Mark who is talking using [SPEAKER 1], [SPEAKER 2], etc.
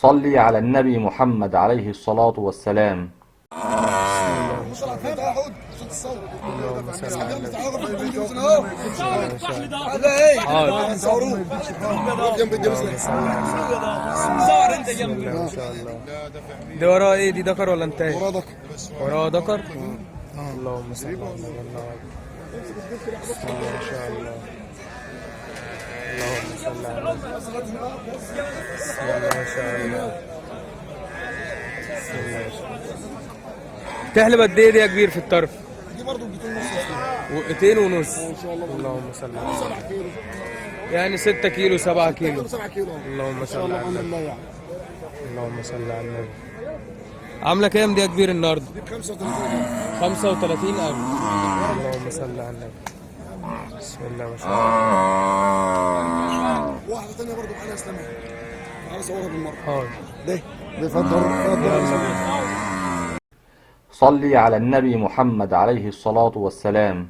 [SPEAKER 1] صلي على النبي محمد عليه الصلاة والسلام.
[SPEAKER 2] دي وراه ايه؟ دي ذكر ولا انتهى؟ وراه ذكر. وراه ذكر. اللهم صل على النبي. ما شاء الله. اللهم صل على النبي. ما شاء الله. تحلب قد ايه دي يا كبير في الطرف؟
[SPEAKER 3] دي برضه بتكون نص
[SPEAKER 2] وقتين ونص.
[SPEAKER 3] ان شاء الله.
[SPEAKER 2] اللهم صل على النبي.
[SPEAKER 3] 7 كيلو
[SPEAKER 2] يعني 6 كيلو 7 كيلو.
[SPEAKER 3] 7 كيلو
[SPEAKER 2] اللهم صل على النبي.
[SPEAKER 3] يعني.
[SPEAKER 2] اللهم صل على النبي. عامله كام دي يا كبير النهارده؟
[SPEAKER 3] دي ب 35.
[SPEAKER 2] 35,000. اللهم صل على النبي. بسم الله ما شاء الله.
[SPEAKER 3] واحده ثانيه برضه معانا اسلاميه. تعالى صورها بالمره.
[SPEAKER 2] حاضر.
[SPEAKER 3] ده اتفضل.
[SPEAKER 1] صلي على النبي محمد عليه الصلاة والسلام.